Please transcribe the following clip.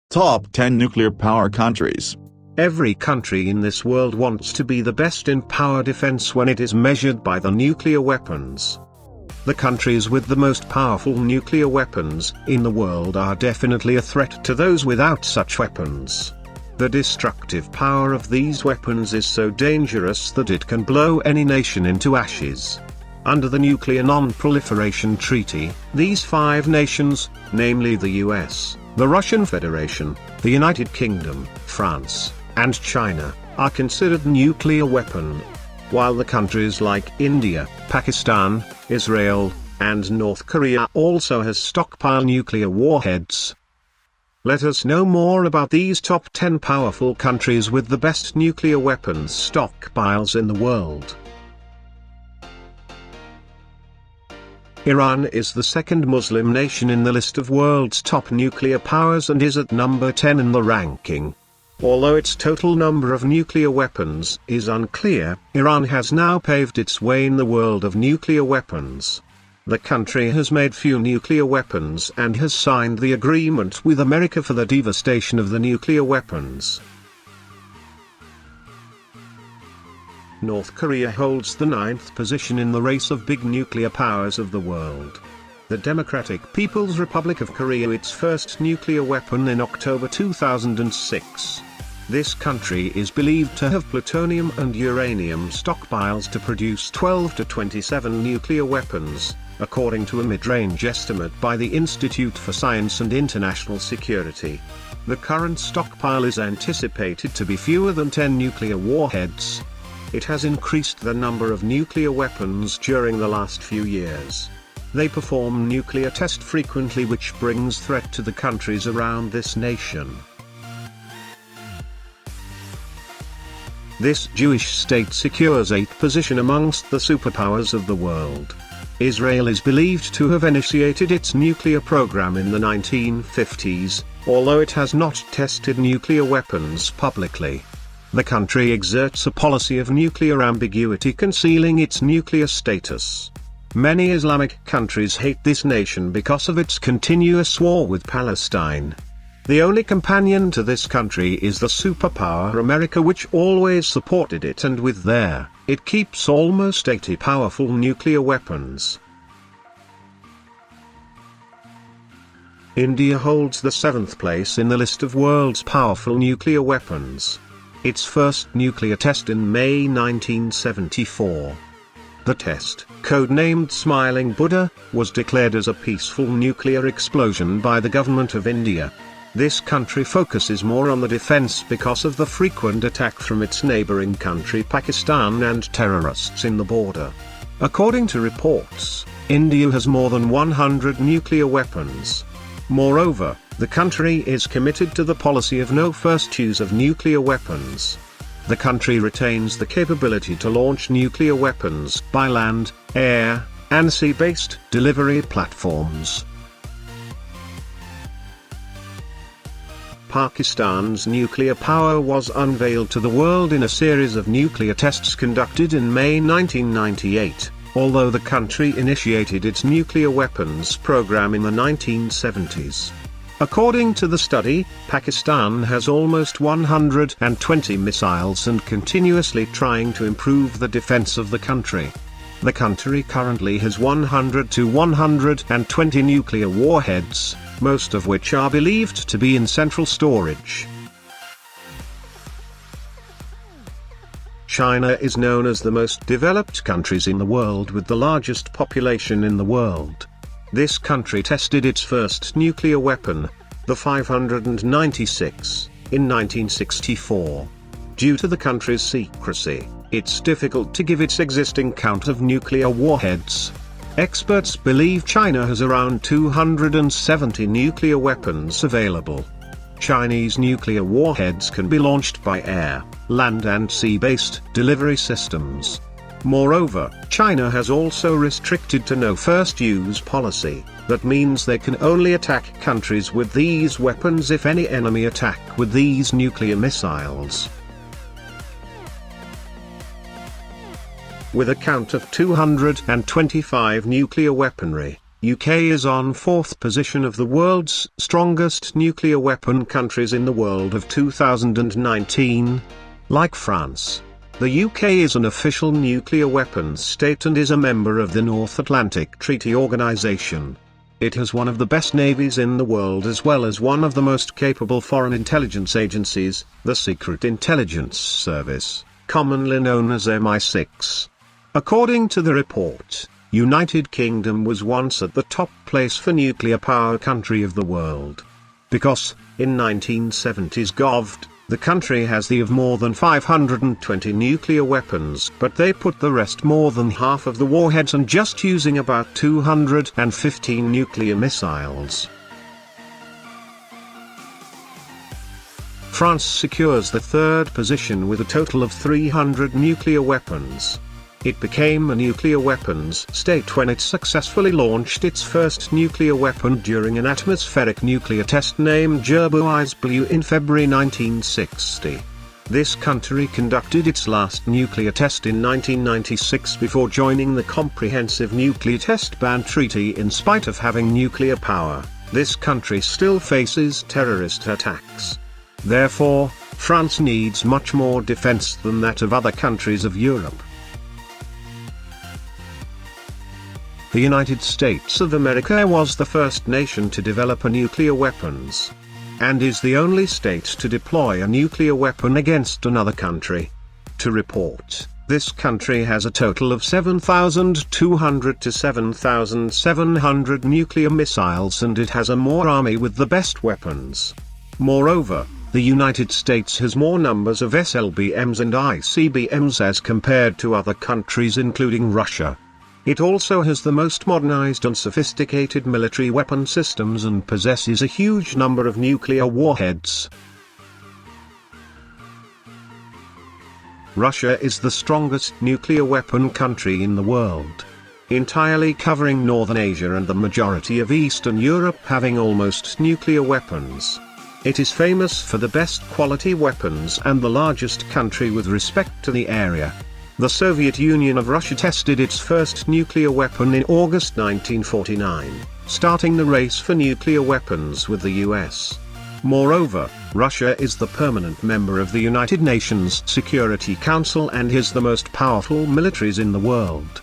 Top 10 Nuclear Power Countries. Every country in this world wants to be the best in power defense when it is measured by the nuclear weapons. The countries with the most powerful nuclear weapons in the world are definitely a threat to those without such weapons. The destructive power of these weapons is so dangerous that it can blow any nation into ashes. Under the Nuclear Non-Proliferation Treaty, these 5 nations, namely the US, the Russian Federation, the United Kingdom, France, and China, are considered nuclear weapons, while the countries like India, Pakistan, Israel, and North Korea also has stockpile nuclear warheads. Let us know more about these top 10 powerful countries with the best nuclear weapons stockpiles in the world. Iran is the second Muslim nation in the list of world's top nuclear powers and is at number 10 in the ranking. Although its total number of nuclear weapons is unclear, Iran has now paved its way in the world of nuclear weapons. The country has made few nuclear weapons and has signed the agreement with America for the devastation of the nuclear weapons. North Korea holds the 9th position in the race of big nuclear powers of the world. The Democratic People's Republic of Korea its first nuclear weapon in October 2006. This country is believed to have plutonium and uranium stockpiles to produce 12 to 27 nuclear weapons, according to a mid-range estimate by the Institute for Science and International Security. The current stockpile is anticipated to be fewer than 10 nuclear warheads. It has increased the number of nuclear weapons during the last few years. They perform nuclear tests frequently, which brings threat to the countries around this nation. This Jewish state secures 8th position amongst the superpowers of the world. Israel is believed to have initiated its nuclear program in the 1950s, although it has not tested nuclear weapons publicly. The country exerts a policy of nuclear ambiguity, concealing its nuclear status. Many Islamic countries hate this nation because of its continuous war with Palestine. The only companion to this country is the superpower America, which always supported it, and with it keeps almost 80 powerful nuclear weapons. India holds the 7th place in the list of world's powerful nuclear weapons. Its first nuclear test in May 1974. The test, codenamed Smiling Buddha, was declared as a peaceful nuclear explosion by the government of India. This country focuses more on the defense because of the frequent attack from its neighboring country Pakistan and terrorists in the border. According to reports, India has more than 100 nuclear weapons. Moreover, the country is committed to the policy of no first use of nuclear weapons. The country retains the capability to launch nuclear weapons by land, air, and sea-based delivery platforms. Pakistan's nuclear power was unveiled to the world in a series of nuclear tests conducted in May 1998. Although the country initiated its nuclear weapons program in the 1970s. According to the study, Pakistan has almost 120 missiles and continuously trying to improve the defense of the country. The country currently has 100 to 120 nuclear warheads, most of which are believed to be in central storage. China is known as the most developed countries in the world with the largest population in the world. This country tested its first nuclear weapon, the 596, in 1964. Due to the country's secrecy, it's difficult to give its existing count of nuclear warheads. Experts believe China has around 270 nuclear weapons available. Chinese nuclear warheads can be launched by air, land and sea-based delivery systems. Moreover, China has also restricted to no first use policy. That means they can only attack countries with these weapons if any enemy attack with these nuclear missiles. With a count of 225 nuclear weaponry, UK is on 4th position of the world's strongest nuclear weapon countries in the world of 2019. Like France, the UK is an official nuclear weapons state and is a member of the North Atlantic Treaty Organization. It has one of the best navies in the world as well as one of the most capable foreign intelligence agencies, the Secret Intelligence Service, commonly known as MI6. According to the report, United Kingdom was once at the top place for nuclear power country of the world. Because, in 1970s govt, the country has the of more than 520 nuclear weapons, but they put the rest more than half of the warheads and just using about 215 nuclear missiles. France secures the third position with a total of 300 nuclear weapons. It became a nuclear weapons state when it successfully launched its first nuclear weapon during an atmospheric nuclear test named Jerboise Blue in February 1960. This country conducted its last nuclear test in 1996 before joining the Comprehensive Nuclear Test Ban Treaty. In spite of having nuclear power, this country still faces terrorist attacks. Therefore, France needs much more defense than that of other countries of Europe. The United States of America was the first nation to develop a nuclear weapons, and is the only state to deploy a nuclear weapon against another country. To report, this country has a total of 7,200 to 7,700 nuclear missiles and it has a more army with the best weapons. Moreover, the United States has more numbers of SLBMs and ICBMs as compared to other countries including Russia. It also has the most modernized and sophisticated military weapon systems and possesses a huge number of nuclear warheads. Russia is the strongest nuclear weapon country in the world, entirely covering Northern Asia and the majority of Eastern Europe having almost nuclear weapons. It is famous for the best quality weapons and the largest country with respect to the area. The Soviet Union of Russia tested its first nuclear weapon in August 1949, starting the race for nuclear weapons with the US. Moreover, Russia is the permanent member of the United Nations Security Council and is the most powerful militaries in the world.